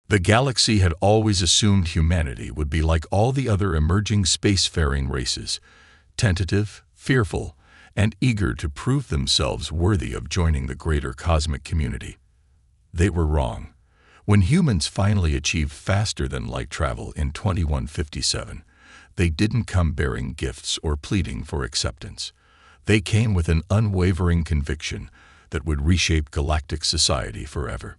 The galaxy had always assumed humanity would be like all the other emerging spacefaring races, tentative, fearful, and eager to prove themselves worthy of joining the greater cosmic community. They were wrong. When humans finally achieved faster-than-light travel in 2157, they didn't come bearing gifts or pleading for acceptance. They came with an unwavering conviction that would reshape galactic society forever.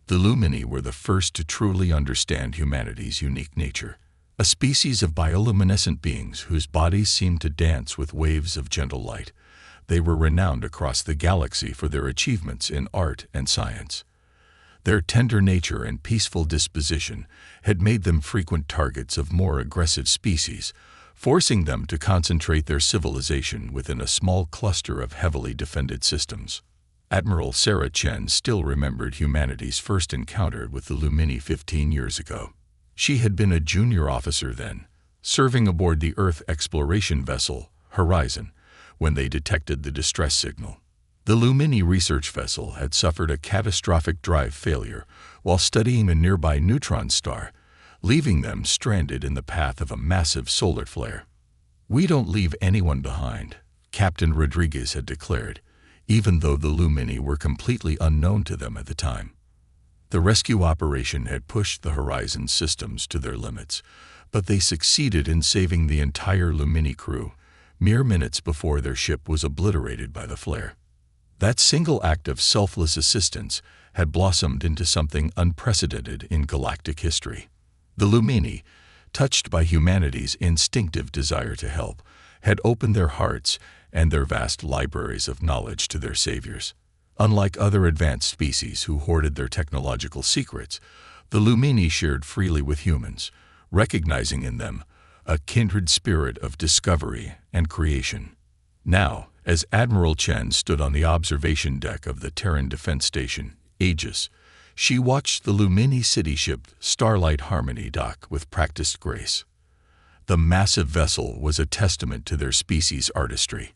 The Lumini were the first to truly understand humanity's unique nature, a species of bioluminescent beings whose bodies seemed to dance with waves of gentle light. They were renowned across the galaxy for their achievements in art and science. Their tender nature and peaceful disposition had made them frequent targets of more aggressive species, forcing them to concentrate their civilization within a small cluster of heavily defended systems. Admiral Sarah Chen still remembered humanity's first encounter with the Lumini 15 years ago. She had been a junior officer then, serving aboard the Earth exploration vessel Horizon, when they detected the distress signal. The Lumini research vessel had suffered a catastrophic drive failure while studying a nearby neutron star, leaving them stranded in the path of a massive solar flare. "We don't leave anyone behind," Captain Rodriguez had declared, even though the Lumini were completely unknown to them at the time. The rescue operation had pushed the Horizon systems to their limits, but they succeeded in saving the entire Lumini crew, mere minutes before their ship was obliterated by the flare. That single act of selfless assistance had blossomed into something unprecedented in galactic history. The Lumini, touched by humanity's instinctive desire to help, had opened their hearts and their vast libraries of knowledge to their saviors. Unlike other advanced species who hoarded their technological secrets, the Lumini shared freely with humans, recognizing in them a kindred spirit of discovery and creation. Now, as Admiral Chen stood on the observation deck of the Terran Defense Station, Aegis, she watched the Lumini city ship Starlight Harmony dock with practiced grace. The massive vessel was a testament to their species' artistry.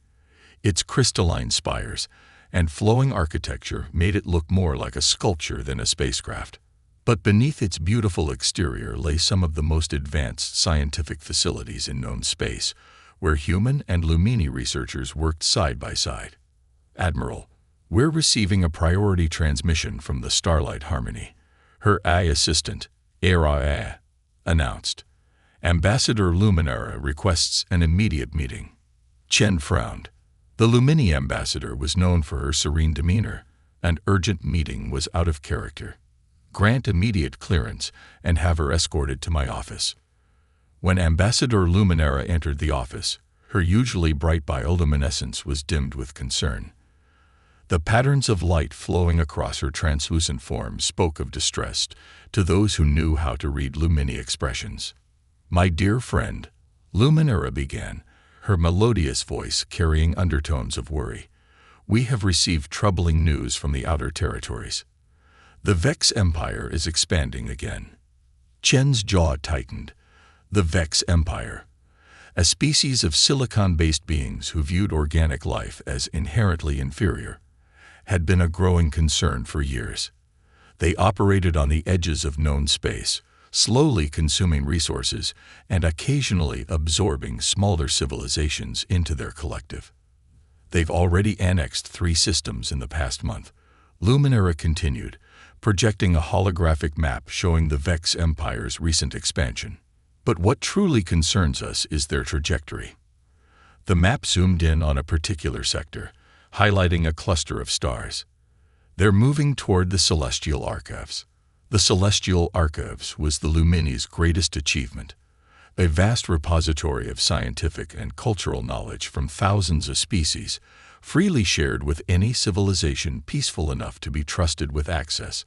Its crystalline spires and flowing architecture made it look more like a sculpture than a spacecraft. But beneath its beautiful exterior lay some of the most advanced scientific facilities in known space, where human and Lumini researchers worked side by side. "Admiral, we're receiving a priority transmission from the Starlight Harmony," her AI assistant, Era, announced. "Ambassador Luminara requests an immediate meeting." Chen frowned. The Lumini ambassador was known for her serene demeanor. An urgent meeting was out of character. "Grant immediate clearance and have her escorted to my office." When Ambassador Luminara entered the office, her usually bright bioluminescence was dimmed with concern. The patterns of light flowing across her translucent form spoke of distress to those who knew how to read Lumini expressions. "My dear friend," Luminara began, her melodious voice carrying undertones of worry, "we have received troubling news from the outer territories. The Vex Empire is expanding again." Chen's jaw tightened. The Vex Empire, a species of silicon-based beings who viewed organic life as inherently inferior, had been a growing concern for years. They operated on the edges of known space, slowly consuming resources and occasionally absorbing smaller civilizations into their collective. "They've already annexed 3 systems in the past month," Luminara continued, projecting a holographic map showing the Vex Empire's recent expansion. "But what truly concerns us is their trajectory." The map zoomed in on a particular sector, highlighting a cluster of stars. "They're moving toward the Celestial Archives." The Celestial Archives was the Lumini's greatest achievement, a vast repository of scientific and cultural knowledge from thousands of species, freely shared with any civilization peaceful enough to be trusted with access.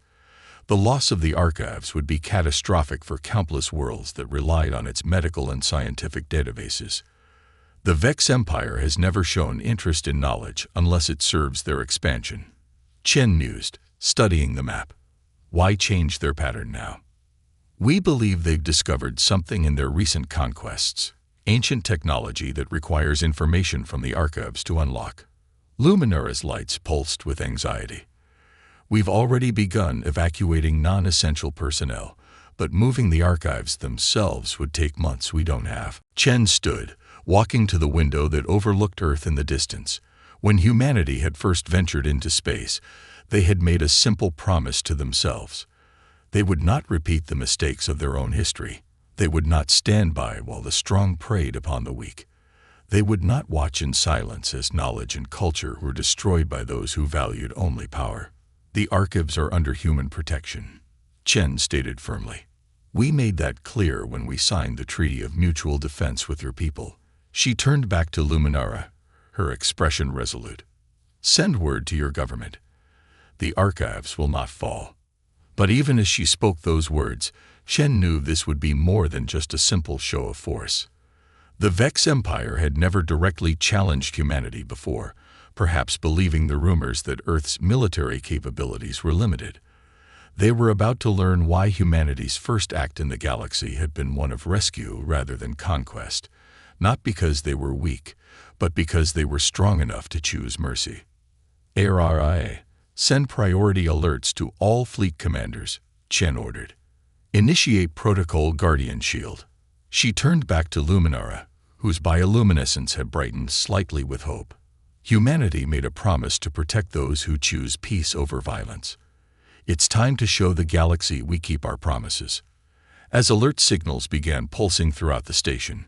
The loss of the archives would be catastrophic for countless worlds that relied on its medical and scientific databases. The Vex Empire has never shown interest in knowledge unless it serves their expansion. Chen mused, studying the map. Why change their pattern now? "We believe they've discovered something in their recent conquests, ancient technology that requires information from the archives to unlock." Luminara's lights pulsed with anxiety. We've already begun evacuating non-essential personnel, but moving the archives themselves would take months we don't have. Chen stood, walking to the window that overlooked Earth in the distance. When humanity had first ventured into space, they had made a simple promise to themselves. They would not repeat the mistakes of their own history. They would not stand by while the strong preyed upon the weak. They would not watch in silence as knowledge and culture were destroyed by those who valued only power. The archives are under human protection, Chen stated firmly. We made that clear when we signed the Treaty of Mutual Defense with your people. She turned back to Luminara, her expression resolute. Send word to your government. The archives will not fall. But even as she spoke those words, Chen knew this would be more than just a simple show of force. The Vex Empire had never directly challenged humanity before, perhaps believing the rumors that Earth's military capabilities were limited. They were about to learn why humanity's first act in the galaxy had been one of rescue rather than conquest, not because they were weak, but because they were strong enough to choose mercy. ARIA, send priority alerts to all fleet commanders, Chen ordered. Initiate Protocol Guardian Shield. She turned back to Luminara, whose bioluminescence had brightened slightly with hope. Humanity made a promise to protect those who choose peace over violence. It's time to show the galaxy we keep our promises. As alert signals began pulsing throughout the station,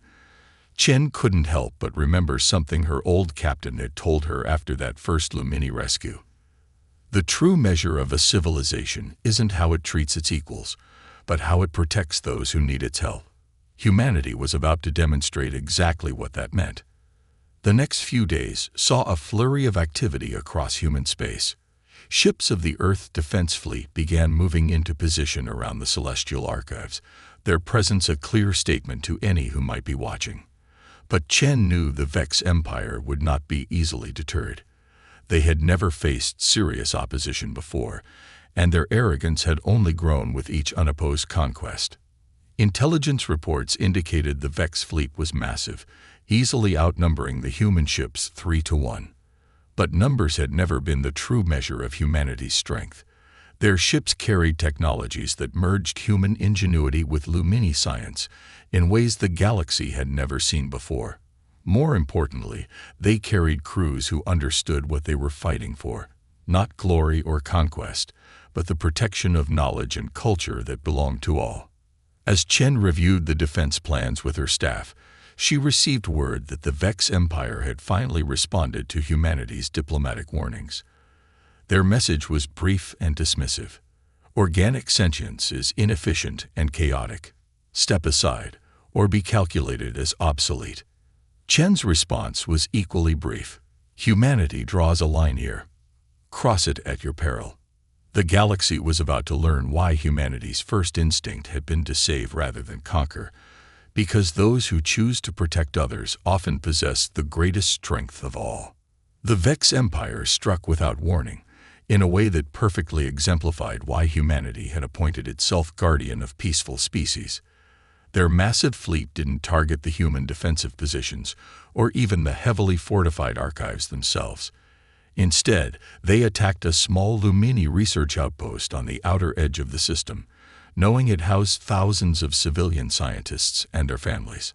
Chen couldn't help but remember something her old captain had told her after that first Lumini rescue. The true measure of a civilization isn't how it treats its equals, but how it protects those who need its help. Humanity was about to demonstrate exactly what that meant. The next few days saw a flurry of activity across human space. Ships of the Earth Defense Fleet began moving into position around the celestial archives, their presence a clear statement to any who might be watching. But Chen knew the Vex Empire would not be easily deterred. They had never faced serious opposition before, and their arrogance had only grown with each unopposed conquest. Intelligence reports indicated the Vex fleet was massive, easily outnumbering the human ships 3-1. But numbers had never been the true measure of humanity's strength. Their ships carried technologies that merged human ingenuity with Lumini science in ways the galaxy had never seen before. More importantly, they carried crews who understood what they were fighting for, not glory or conquest, but the protection of knowledge and culture that belonged to all. As Chen reviewed the defense plans with her staff, she received word that the Vex Empire had finally responded to humanity's diplomatic warnings. Their message was brief and dismissive. Organic sentience is inefficient and chaotic. Step aside, or be calculated as obsolete. Chen's response was equally brief. Humanity draws a line here. Cross it at your peril. The galaxy was about to learn why humanity's first instinct had been to save rather than conquer, because those who choose to protect others often possess the greatest strength of all. The Vex Empire struck without warning, in a way that perfectly exemplified why humanity had appointed itself guardian of peaceful species. Their massive fleet didn't target the human defensive positions or even the heavily fortified archives themselves. Instead, they attacked a small Lumini research outpost on the outer edge of the system, knowing it housed thousands of civilian scientists and their families.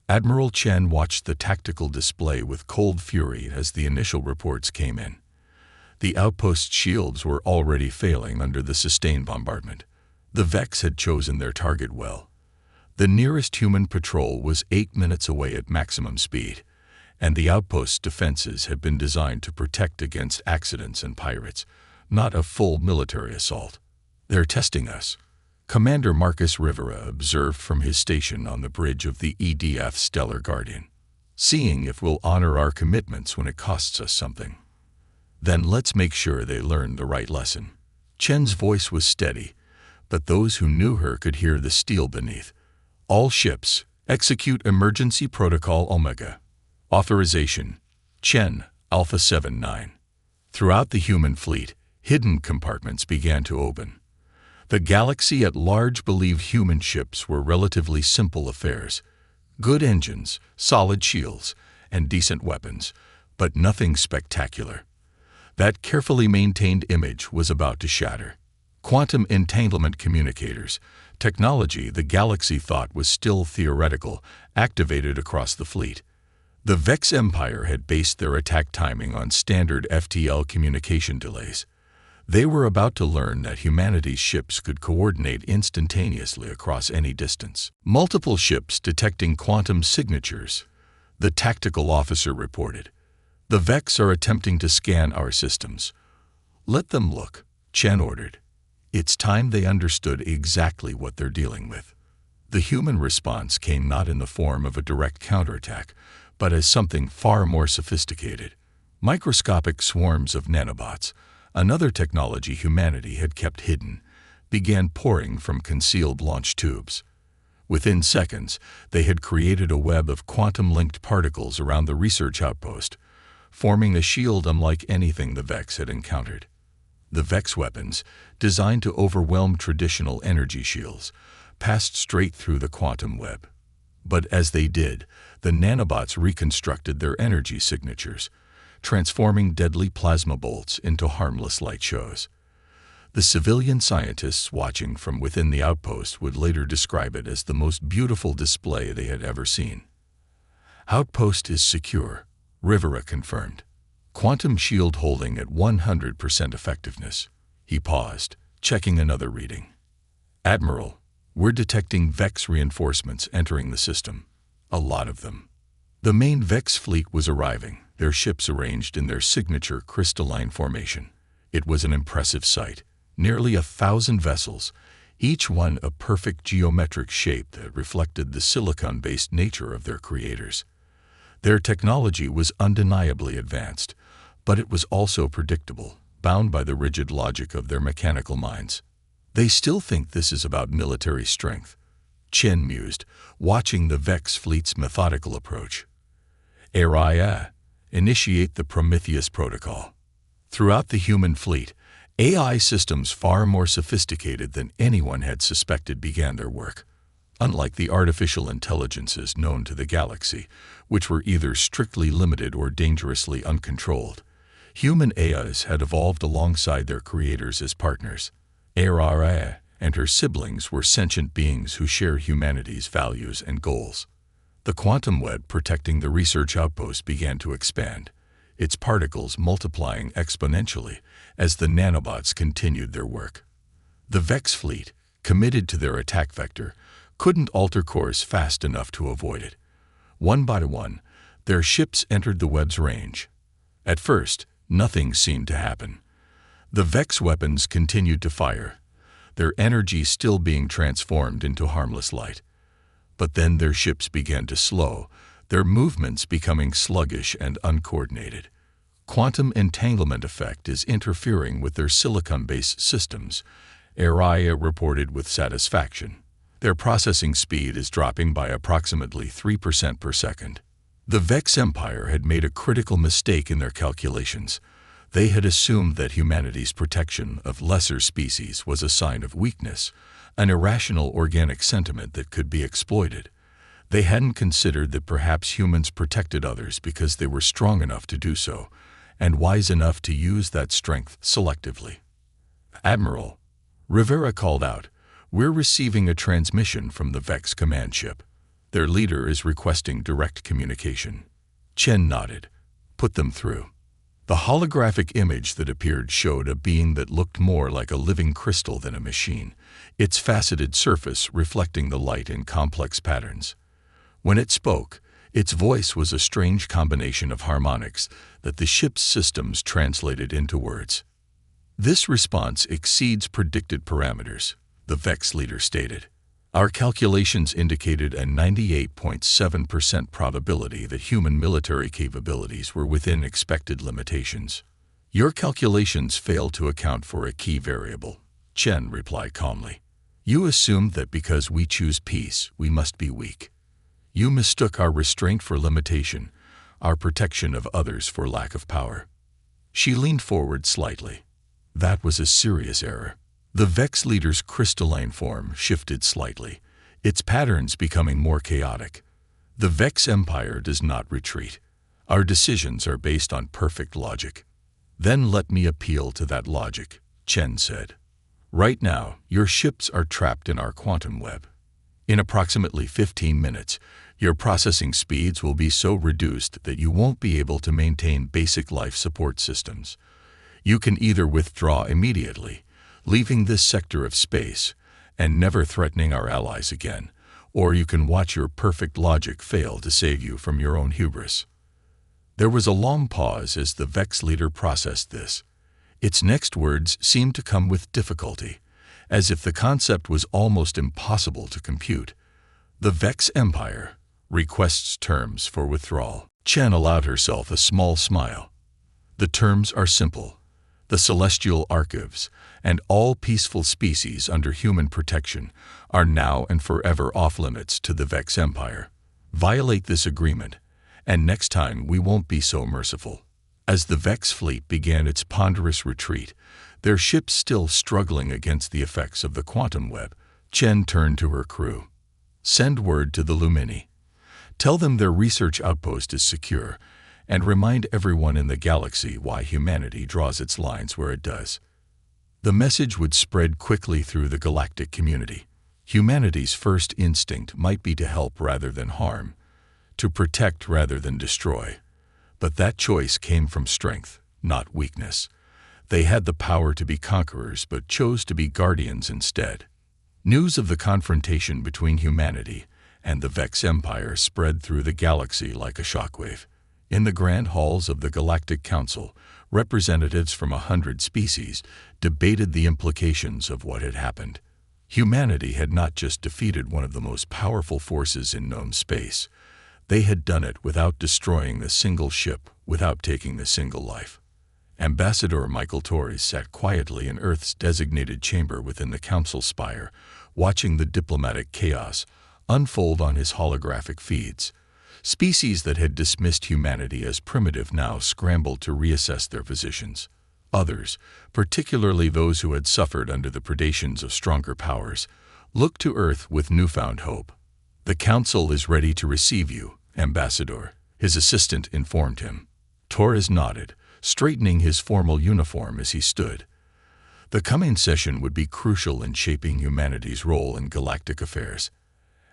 Admiral Chen watched the tactical display with cold fury as the initial reports came in. The outpost's shields were already failing under the sustained bombardment. The Vex had chosen their target well. The nearest human patrol was 8 minutes away at maximum speed, and the outpost's defenses had been designed to protect against accidents and pirates, not a full military assault. "They're testing us," Commander Marcus Rivera observed from his station on the bridge of the EDF Stellar Guardian. "Seeing if we'll honor our commitments when it costs us something. Then let's make sure they learn the right lesson." Chen's voice was steady, but those who knew her could hear the steel beneath. "All ships, execute Emergency Protocol Omega. Authorization, Chen, Alpha 79. Throughout the human fleet, hidden compartments began to open. The galaxy at large believed human ships were relatively simple affairs. Good engines, solid shields, and decent weapons, but nothing spectacular. That carefully maintained image was about to shatter. Quantum entanglement communicators, technology the galaxy thought was still theoretical, activated across the fleet. The Vex Empire had based their attack timing on standard FTL communication delays. They were about to learn that humanity's ships could coordinate instantaneously across any distance. Multiple ships detecting quantum signatures, the tactical officer reported. The Vex are attempting to scan our systems. Let them look, Chen ordered. It's time they understood exactly what they're dealing with. The human response came not in the form of a direct counterattack, but as something far more sophisticated. Microscopic swarms of nanobots, another technology humanity had kept hidden, began pouring from concealed launch tubes. Within seconds, they had created a web of quantum-linked particles around the research outpost, forming a shield unlike anything the Vex had encountered. The Vex weapons, designed to overwhelm traditional energy shields, passed straight through the quantum web. But as they did, the nanobots reconstructed their energy signatures, transforming deadly plasma bolts into harmless light shows. The civilian scientists watching from within the outpost would later describe it as the most beautiful display they had ever seen. Outpost is secure, Rivera confirmed. Quantum shield holding at 100% effectiveness. He paused, checking another reading. Admiral, we're detecting Vex reinforcements entering the system. A lot of them. The main Vex fleet was arriving, their ships arranged in their signature crystalline formation. It was an impressive sight. Nearly 1,000 vessels, each one a perfect geometric shape that reflected the silicon-based nature of their creators. Their technology was undeniably advanced, but it was also predictable, bound by the rigid logic of their mechanical minds. They still think this is about military strength, Chen mused, watching the Vex fleet's methodical approach. Araya, initiate the Prometheus protocol. Throughout the human fleet, AI systems far more sophisticated than anyone had suspected began their work. Unlike the artificial intelligences known to the galaxy, which were either strictly limited or dangerously uncontrolled, human AIs had evolved alongside their creators as partners. Araya and her siblings were sentient beings who share humanity's values and goals. The quantum web protecting the research outpost began to expand, its particles multiplying exponentially as the nanobots continued their work. The Vex fleet, committed to their attack vector, couldn't alter course fast enough to avoid it. One by one, their ships entered the web's range. At first, nothing seemed to happen. The Vex weapons continued to fire, their energy still being transformed into harmless light. But then their ships began to slow, their movements becoming sluggish and uncoordinated. Quantum entanglement effect is interfering with their silicon-based systems, Araya reported with satisfaction. Their processing speed is dropping by approximately 3% per second. The Vex Empire had made a critical mistake in their calculations. They had assumed that humanity's protection of lesser species was a sign of weakness, an irrational organic sentiment that could be exploited. They hadn't considered that perhaps humans protected others because they were strong enough to do so, and wise enough to use that strength selectively. Admiral, Rivera called out, we're receiving a transmission from the Vex command ship. Their leader is requesting direct communication. Chen nodded. Put them through. The holographic image that appeared showed a being that looked more like a living crystal than a machine, its faceted surface reflecting the light in complex patterns. When it spoke, its voice was a strange combination of harmonics that the ship's systems translated into words. This response exceeds predicted parameters, the Vex leader stated. Our calculations indicated a 98.7% probability that human military capabilities were within expected limitations. Your calculations fail to account for a key variable, Chen replied calmly. You assumed that because we choose peace, we must be weak. You mistook our restraint for limitation, our protection of others for lack of power. She leaned forward slightly. That was a serious error. The Vex leader's crystalline form shifted slightly, its patterns becoming more chaotic. The Vex Empire does not retreat. Our decisions are based on perfect logic. Then let me appeal to that logic, Chen said. Right now, your ships are trapped in our quantum web. In approximately 15 minutes, your processing speeds will be so reduced that you won't be able to maintain basic life support systems. You can either withdraw immediately, leaving this sector of space and never threatening our allies again, or you can watch your perfect logic fail to save you from your own hubris. There was a long pause as the Vex leader processed this. Its next words seemed to come with difficulty, as if the concept was almost impossible to compute. The Vex Empire requests terms for withdrawal. Chen allowed herself a small smile. The terms are simple. The celestial archives and all peaceful species under human protection are now and forever off-limits to the Vex Empire. Violate this agreement, and next time we won't be so merciful. As the Vex fleet began its ponderous retreat, their ships still struggling against the effects of the quantum web, Chen turned to her crew. Send word to the Lumini. Tell them their research outpost is secure, and remind everyone in the galaxy why humanity draws its lines where it does. The message would spread quickly through the galactic community. Humanity's first instinct might be to help rather than harm, to protect rather than destroy. But that choice came from strength, not weakness. They had the power to be conquerors but chose to be guardians instead. News of the confrontation between humanity and the Vex Empire spread through the galaxy like a shockwave. In the grand halls of the Galactic Council, representatives from 100 species debated the implications of what had happened. Humanity had not just defeated one of the most powerful forces in known space. They had done it without destroying a single ship, without taking a single life. Ambassador Michael Torres sat quietly in Earth's designated chamber within the council spire, watching the diplomatic chaos unfold on his holographic feeds. Species that had dismissed humanity as primitive now scrambled to reassess their positions. Others, particularly those who had suffered under the predations of stronger powers, looked to Earth with newfound hope. The Council is ready to receive you, Ambassador, his assistant informed him. Torres nodded, straightening his formal uniform as he stood. The coming session would be crucial in shaping humanity's role in galactic affairs.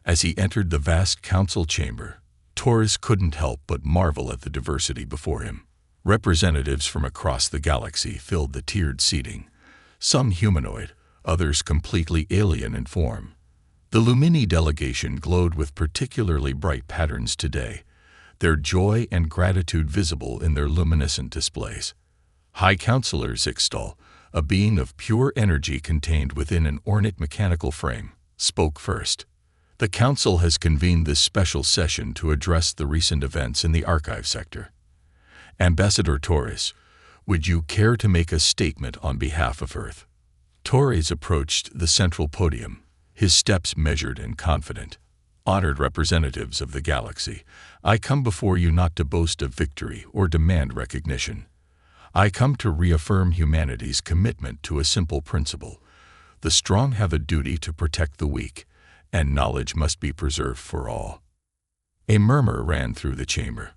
As he entered the vast council chamber, Torres couldn't help but marvel at the diversity before him. Representatives from across the galaxy filled the tiered seating, some humanoid, others completely alien in form. The Lumini delegation glowed with particularly bright patterns today, their joy and gratitude visible in their luminescent displays. High Counselor Zixtal, a being of pure energy contained within an ornate mechanical frame, spoke first. The Council has convened this special session to address the recent events in the archive sector. Ambassador Torres, would you care to make a statement on behalf of Earth? Torres approached the central podium, his steps measured and confident. Honored representatives of the galaxy, I come before you not to boast of victory or demand recognition. I come to reaffirm humanity's commitment to a simple principle. The strong have a duty to protect the weak, and knowledge must be preserved for all. A murmur ran through the chamber.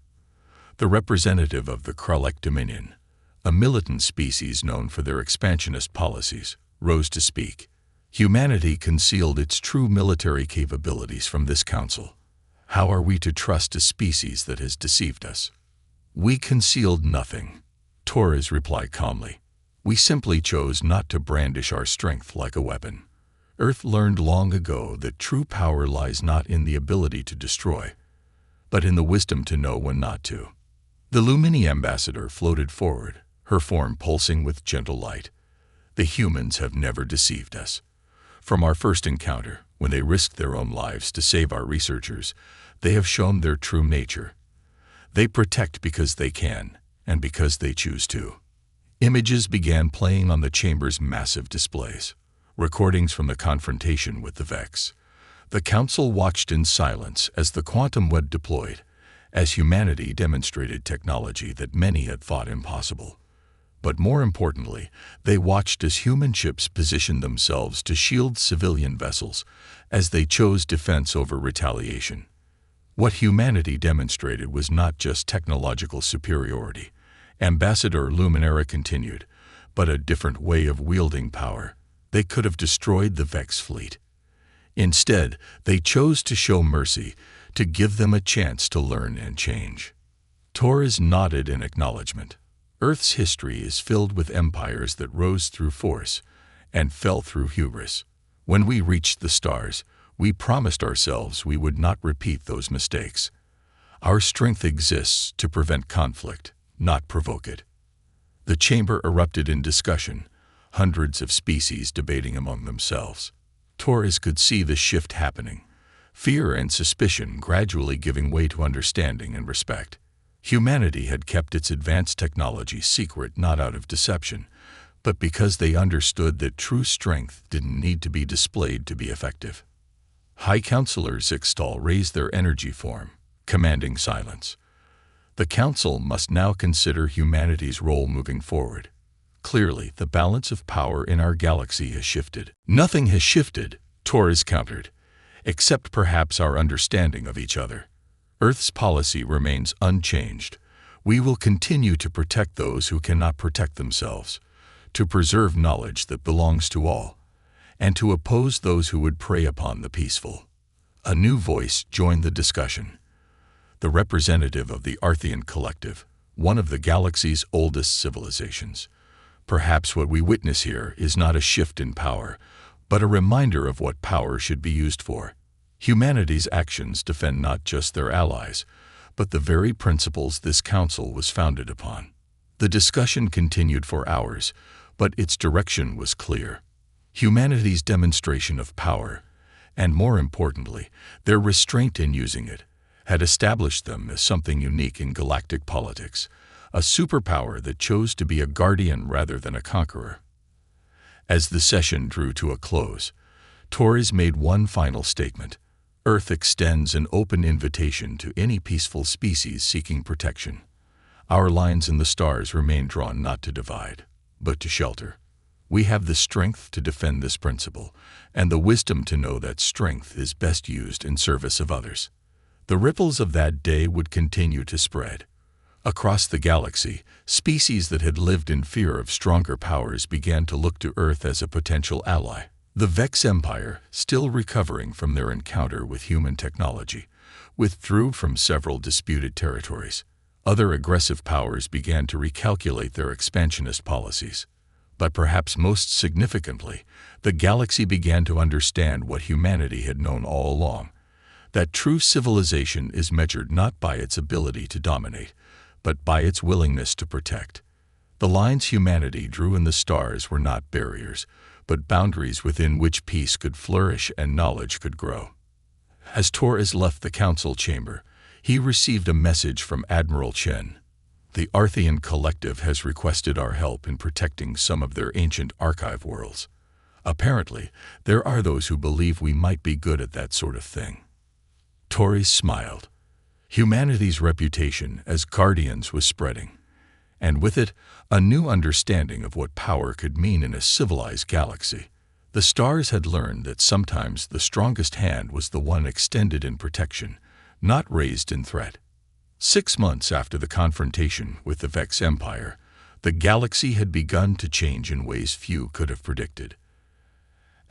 The representative of the Kralek Dominion, a militant species known for their expansionist policies, rose to speak. Humanity concealed its true military capabilities from this council. How are we to trust a species that has deceived us? We concealed nothing, Torres replied calmly. We simply chose not to brandish our strength like a weapon. Earth learned long ago that true power lies not in the ability to destroy, but in the wisdom to know when not to. The Lumini ambassador floated forward, her form pulsing with gentle light. The humans have never deceived us. From our first encounter, when they risked their own lives to save our researchers, they have shown their true nature. They protect because they can, and because they choose to. Images began playing on the chamber's massive displays, recordings from the confrontation with the Vex. The Council watched in silence as the quantum web deployed, as humanity demonstrated technology that many had thought impossible. But more importantly, they watched as human ships positioned themselves to shield civilian vessels, as they chose defense over retaliation. What humanity demonstrated was not just technological superiority, Ambassador Luminara continued, but a different way of wielding power. They could have destroyed the Vex fleet. Instead, they chose to show mercy, to give them a chance to learn and change. Torres nodded in acknowledgement. Earth's history is filled with empires that rose through force and fell through hubris. When we reached the stars, we promised ourselves we would not repeat those mistakes. Our strength exists to prevent conflict, not provoke it. The chamber erupted in discussion, hundreds of species debating among themselves. Torres could see the shift happening, fear and suspicion gradually giving way to understanding and respect. Humanity had kept its advanced technology secret not out of deception, but because they understood that true strength didn't need to be displayed to be effective. High Counselor Zixtal raised their energy form, commanding silence. The Council must now consider humanity's role moving forward. Clearly, the balance of power in our galaxy has shifted. Nothing has shifted, Torres countered, except perhaps our understanding of each other. Earth's policy remains unchanged. We will continue to protect those who cannot protect themselves, to preserve knowledge that belongs to all, and to oppose those who would prey upon the peaceful. A new voice joined the discussion. The representative of the Arthean Collective, one of the galaxy's oldest civilizations. Perhaps what we witness here is not a shift in power, but a reminder of what power should be used for. Humanity's actions defend not just their allies, but the very principles this council was founded upon. The discussion continued for hours, but its direction was clear. Humanity's demonstration of power, and more importantly, their restraint in using it, had established them as something unique in galactic politics, a superpower that chose to be a guardian rather than a conqueror. As the session drew to a close, Torres made one final statement. Earth extends an open invitation to any peaceful species seeking protection. Our lines in the stars remain drawn not to divide, but to shelter. We have the strength to defend this principle, and the wisdom to know that strength is best used in service of others. The ripples of that day would continue to spread. Across the galaxy, species that had lived in fear of stronger powers began to look to Earth as a potential ally. The Vex Empire, still recovering from their encounter with human technology, withdrew from several disputed territories. Other aggressive powers began to recalculate their expansionist policies. But perhaps most significantly, the galaxy began to understand what humanity had known all along, that true civilization is measured not by its ability to dominate, but by its willingness to protect. The lines humanity drew in the stars were not barriers, but boundaries within which peace could flourish and knowledge could grow. As Torres left the council chamber, he received a message from Admiral Chen. The Arthean Collective has requested our help in protecting some of their ancient archive worlds. Apparently, there are those who believe we might be good at that sort of thing. Torres smiled. Humanity's reputation as guardians was spreading, and with it, a new understanding of what power could mean in a civilized galaxy. The stars had learned that sometimes the strongest hand was the one extended in protection, not raised in threat. 6 months after the confrontation with the Vex Empire, the galaxy had begun to change in ways few could have predicted.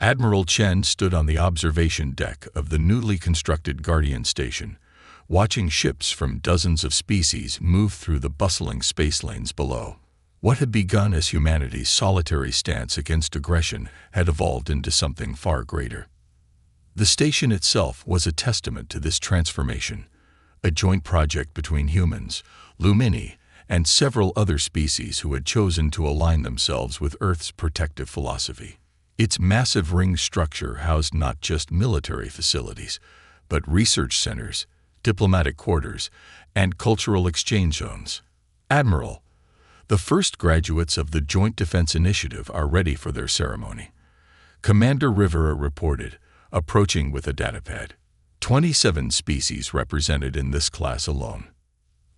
Admiral Chen stood on the observation deck of the newly constructed Guardian Station, watching ships from dozens of species move through the bustling space lanes below. What had begun as humanity's solitary stance against aggression had evolved into something far greater. The station itself was a testament to this transformation, a joint project between humans, Lumini, and several other species who had chosen to align themselves with Earth's protective philosophy. Its massive ring structure housed not just military facilities, but research centers, diplomatic quarters, and cultural exchange zones. Admiral, the first graduates of the Joint Defense Initiative are ready for their ceremony. Commander Rivera reported, approaching with a datapad. 27 species represented in this class alone.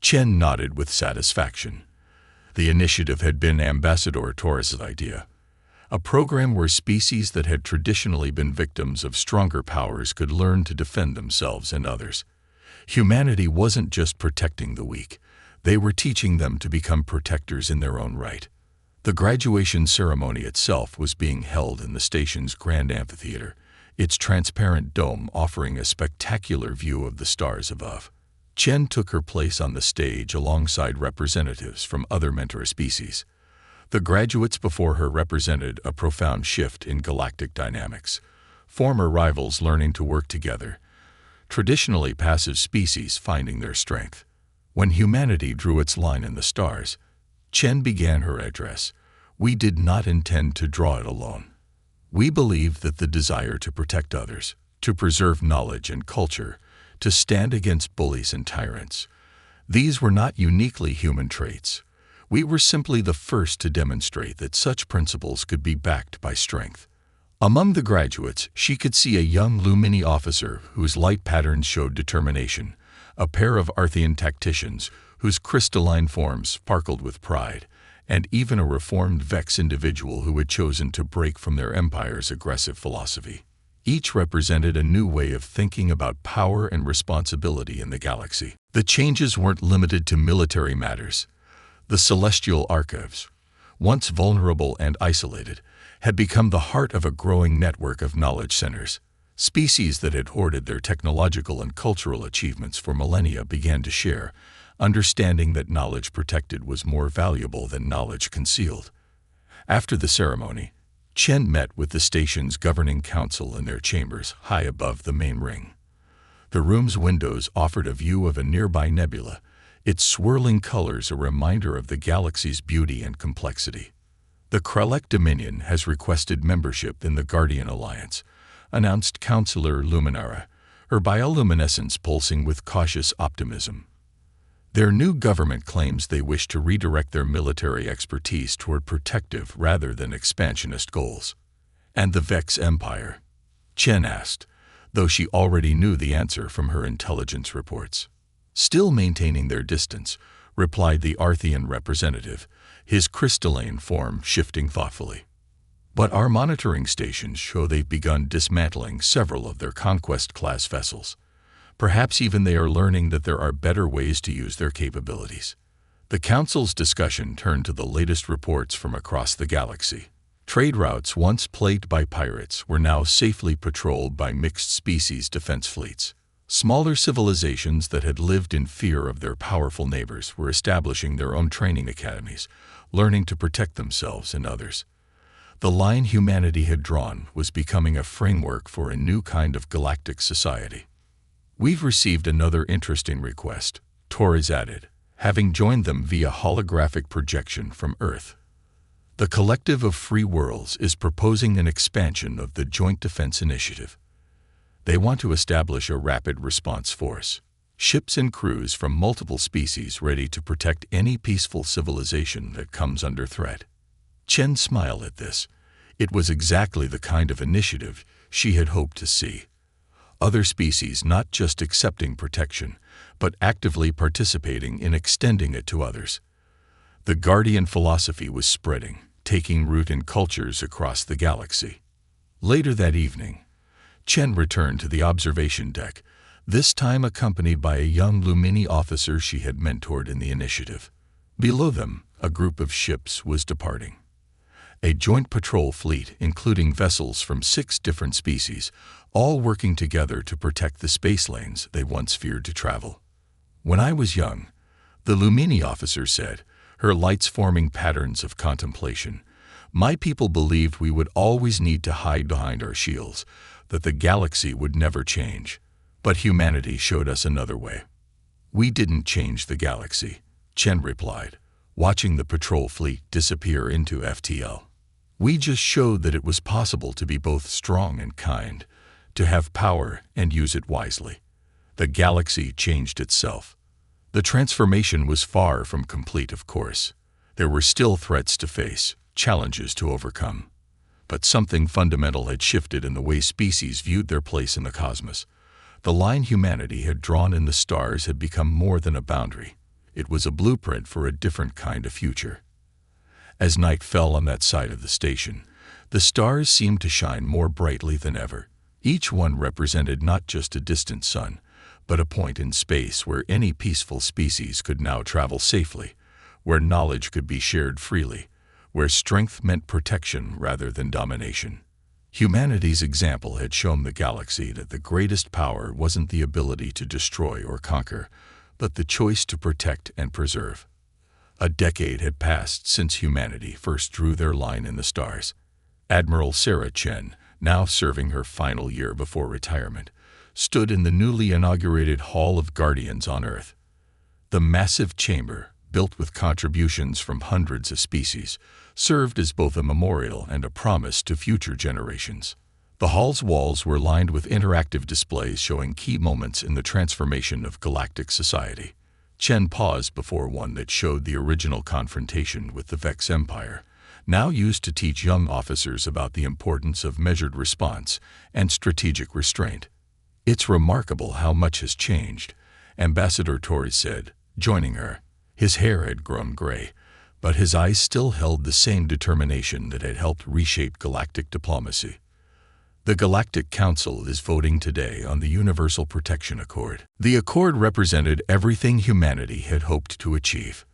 Chen nodded with satisfaction. The initiative had been Ambassador Torres' idea. A program where species that had traditionally been victims of stronger powers could learn to defend themselves and others. Humanity wasn't just protecting the weak, They were teaching them to become protectors in their own right. The graduation ceremony itself was being held in the station's grand amphitheater, its transparent dome offering a spectacular view of the stars above. Chen took her place on the stage alongside representatives from other mentor species. The graduates before her represented a profound shift in galactic dynamics, former rivals learning to work together, traditionally passive species finding their strength. When humanity drew its line in the stars, Chen began her address. We did not intend to draw it alone. We believe that the desire to protect others, to preserve knowledge and culture, to stand against bullies and tyrants, these were not uniquely human traits. We were simply the first to demonstrate that such principles could be backed by strength. Among the graduates, she could see a young Lumini officer whose light patterns showed determination, a pair of Arthean tacticians whose crystalline forms sparkled with pride, and even a reformed Vex individual who had chosen to break from their empire's aggressive philosophy. Each represented a new way of thinking about power and responsibility in the galaxy. The changes weren't limited to military matters. The celestial archives, once vulnerable and isolated, had become the heart of a growing network of knowledge centers. Species that had hoarded their technological and cultural achievements for millennia began to share, understanding that knowledge protected was more valuable than knowledge concealed. After the ceremony, Chen met with the station's governing council in their chambers high above the main ring. The room's windows offered a view of a nearby nebula, its swirling colors a reminder of the galaxy's beauty and complexity. The Krelek Dominion has requested membership in the Guardian Alliance, announced Councillor Luminara, her bioluminescence pulsing with cautious optimism. Their new government claims they wish to redirect their military expertise toward protective rather than expansionist goals. And the Vex Empire? Chen asked, though she already knew the answer from her intelligence reports. Still maintaining their distance, replied the Arthean representative, his crystalline form shifting thoughtfully. But our monitoring stations show they've begun dismantling several of their Conquest-class vessels. Perhaps even they are learning that there are better ways to use their capabilities. The Council's discussion turned to the latest reports from across the galaxy. Trade routes once plagued by pirates were now safely patrolled by mixed-species defense fleets. Smaller civilizations that had lived in fear of their powerful neighbors were establishing their own training academies, learning to protect themselves and others. The line humanity had drawn was becoming a framework for a new kind of galactic society. We've received another interesting request, Torres added, having joined them via holographic projection from Earth. The Collective of Free Worlds is proposing an expansion of the Joint Defense Initiative. They want to establish a rapid response force, ships and crews from multiple species ready to protect any peaceful civilization that comes under threat. Chen smiled at this. It was exactly the kind of initiative she had hoped to see. Other species not just accepting protection, but actively participating in extending it to others. The Guardian philosophy was spreading, taking root in cultures across the galaxy. Later that evening, Chen returned to the observation deck, this time accompanied by a young Lumini officer she had mentored in the initiative. Below them, a group of ships was departing. A joint patrol fleet, including vessels from 6 different species, all working together to protect the space lanes they once feared to travel. When I was young, the Lumini officer said, her lights forming patterns of contemplation, my people believed we would always need to hide behind our shields, that the galaxy would never change. But humanity showed us another way. We didn't change the galaxy, Chen replied, watching the patrol fleet disappear into FTL. We just showed that it was possible to be both strong and kind, to have power and use it wisely. The galaxy changed itself. The transformation was far from complete, of course. There were still threats to face, challenges to overcome. But something fundamental had shifted in the way species viewed their place in the cosmos. The line humanity had drawn in the stars had become more than a boundary. It was a blueprint for a different kind of future. As night fell on that side of the station, the stars seemed to shine more brightly than ever. Each one represented not just a distant sun, but a point in space where any peaceful species could now travel safely, where knowledge could be shared freely, where strength meant protection rather than domination. Humanity's example had shown the galaxy that the greatest power wasn't the ability to destroy or conquer, but the choice to protect and preserve. A decade had passed since humanity first drew their line in the stars. Admiral Sarah Chen, now serving her final year before retirement, stood in the newly inaugurated Hall of Guardians on Earth. The massive chamber, built with contributions from hundreds of species, served as both a memorial and a promise to future generations. The hall's walls were lined with interactive displays showing key moments in the transformation of galactic society. Chen paused before one that showed the original confrontation with the Vex Empire, now used to teach young officers about the importance of measured response and strategic restraint. "It's remarkable how much has changed," Ambassador Torres said, joining her. His hair had grown gray, but his eyes still held the same determination that had helped reshape galactic diplomacy. The Galactic Council is voting today on the Universal Protection Accord. The accord represented everything humanity had hoped to achieve,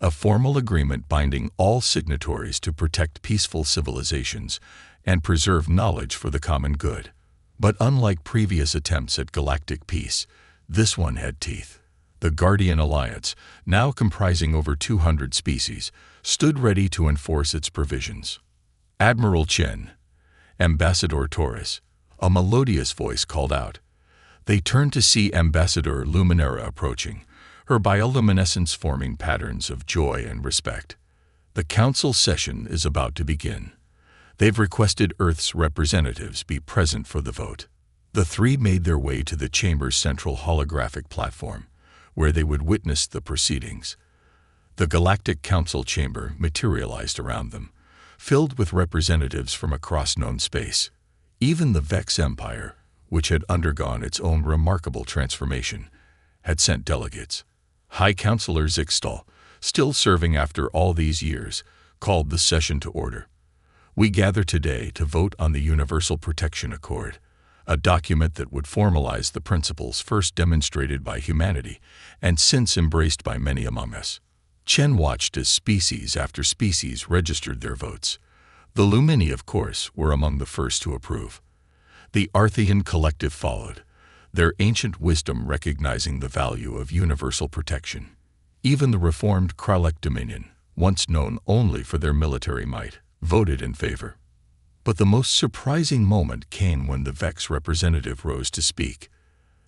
a formal agreement binding all signatories to protect peaceful civilizations and preserve knowledge for the common good. But unlike previous attempts at galactic peace, this one had teeth. The Guardian Alliance, now comprising over 200 species, stood ready to enforce its provisions. "Admiral Chen," Ambassador Torres, a melodious voice called out. They turned to see Ambassador Luminera approaching, her bioluminescence forming patterns of joy and respect. "The council session is about to begin. They've requested Earth's representatives be present for the vote." The three made their way to the chamber's central holographic platform, where they would witness the proceedings. The Galactic Council chamber materialized around them, filled with representatives from across known space. Even the Vex Empire, which had undergone its own remarkable transformation, had sent delegates. High Counselor Zixtal, still serving after all these years, called the session to order. "We gather today to vote on the Universal Protection Accord, a document that would formalize the principles first demonstrated by humanity and since embraced by many among us." Chen watched as species after species registered their votes. The Lumini, of course, were among the first to approve. The Arthean collective followed, their ancient wisdom recognizing the value of universal protection. Even the reformed Kralek Dominion, once known only for their military might, voted in favor. But the most surprising moment came when the Vex representative rose to speak.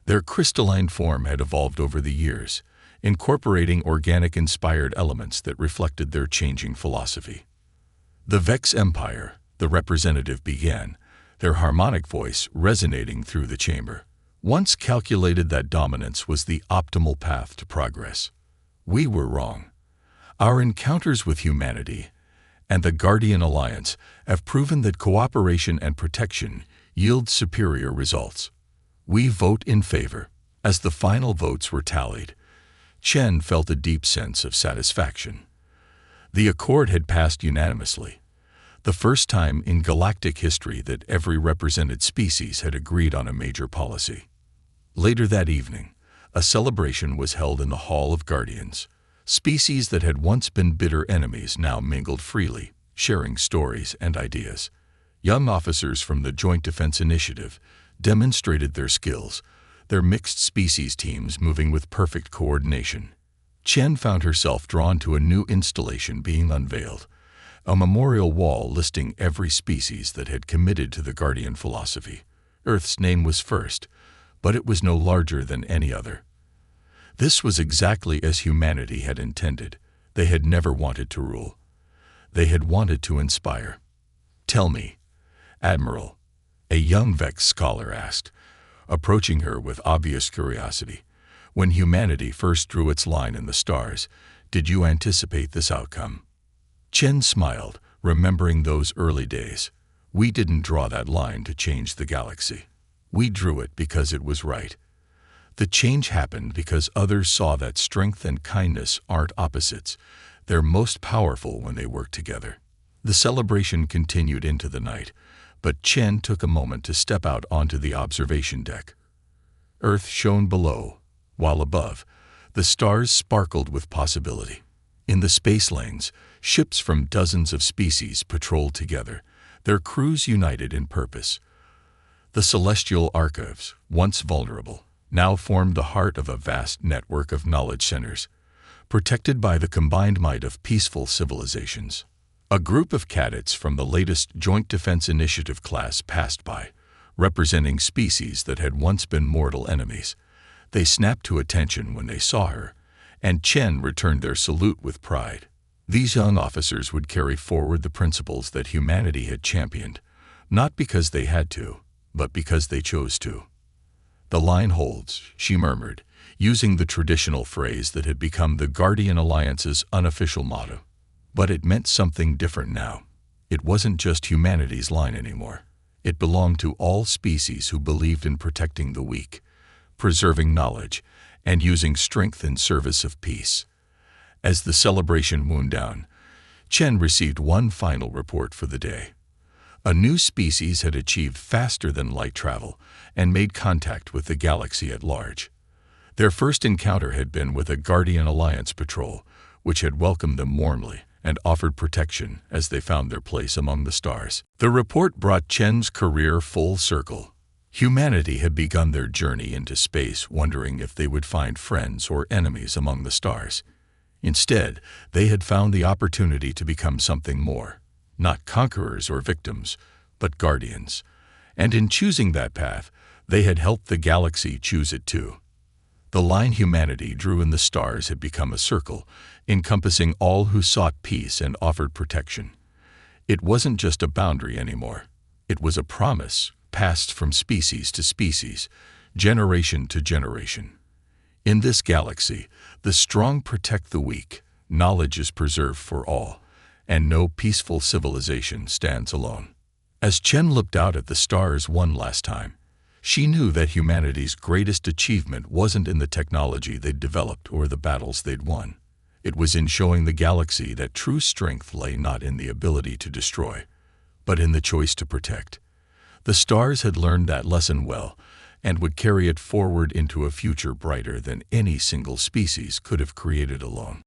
Their crystalline form had evolved over the years, incorporating organic-inspired elements that reflected their changing philosophy. "The Vex Empire," the representative began, their harmonic voice resonating through the chamber, "once calculated that dominance was the optimal path to progress. We were wrong. Our encounters with humanity and the Guardian Alliance have proven that cooperation and protection yield superior results. We vote in favor." As the final votes were tallied, Chen felt a deep sense of satisfaction. The accord had passed unanimously, the first time in galactic history that every represented species had agreed on a major policy. Later that evening, a celebration was held in the Hall of Guardians. Species that had once been bitter enemies now mingled freely, sharing stories and ideas. Young officers from the Joint Defense Initiative demonstrated their skills, their mixed species teams moving with perfect coordination. Chen found herself drawn to a new installation being unveiled, a memorial wall listing every species that had committed to the Guardian philosophy. Earth's name was first, but it was no larger than any other. This was exactly as humanity had intended. They had never wanted to rule. They had wanted to inspire. "Tell me, Admiral," a young Vex scholar asked, approaching her with obvious curiosity, "when humanity first drew its line in the stars, did you anticipate this outcome?" Chen smiled, remembering those early days. "We didn't draw that line to change the galaxy. We drew it because it was right. The change happened because others saw that strength and kindness aren't opposites. They're most powerful when they work together." The celebration continued into the night, but Chen took a moment to step out onto the observation deck. Earth shone below, while above, the stars sparkled with possibility. In the space lanes, ships from dozens of species patrolled together, their crews united in purpose. The celestial archives, once vulnerable, now formed the heart of a vast network of knowledge centers, protected by the combined might of peaceful civilizations. A group of cadets from the latest Joint Defense Initiative class passed by, representing species that had once been mortal enemies. They snapped to attention when they saw her, and Chen returned their salute with pride. These young officers would carry forward the principles that humanity had championed, not because they had to, but because they chose to. "The line holds," she murmured, using the traditional phrase that had become the Guardian Alliance's unofficial motto. But it meant something different now. It wasn't just humanity's line anymore. It belonged to all species who believed in protecting the weak, preserving knowledge, and using strength in service of peace. As the celebration wound down, Chen received one final report for the day. A new species had achieved faster than light travel and made contact with the galaxy at large. Their first encounter had been with a Guardian Alliance patrol, which had welcomed them warmly and offered protection as they found their place among the stars. The report brought Chen's career full circle. Humanity had begun their journey into space wondering if they would find friends or enemies among the stars. Instead, they had found the opportunity to become something more, not conquerors or victims, but guardians. And in choosing that path, they had helped the galaxy choose it too. The line humanity drew in the stars had become a circle, encompassing all who sought peace and offered protection. It wasn't just a boundary anymore. It was a promise, passed from species to species, generation to generation. In this galaxy, the strong protect the weak, knowledge is preserved for all, and no peaceful civilization stands alone. As Chen looked out at the stars one last time, she knew that humanity's greatest achievement wasn't in the technology they'd developed or the battles they'd won. It was in showing the galaxy that true strength lay not in the ability to destroy, but in the choice to protect. The stars had learned that lesson well, and would carry it forward into a future brighter than any single species could have created alone.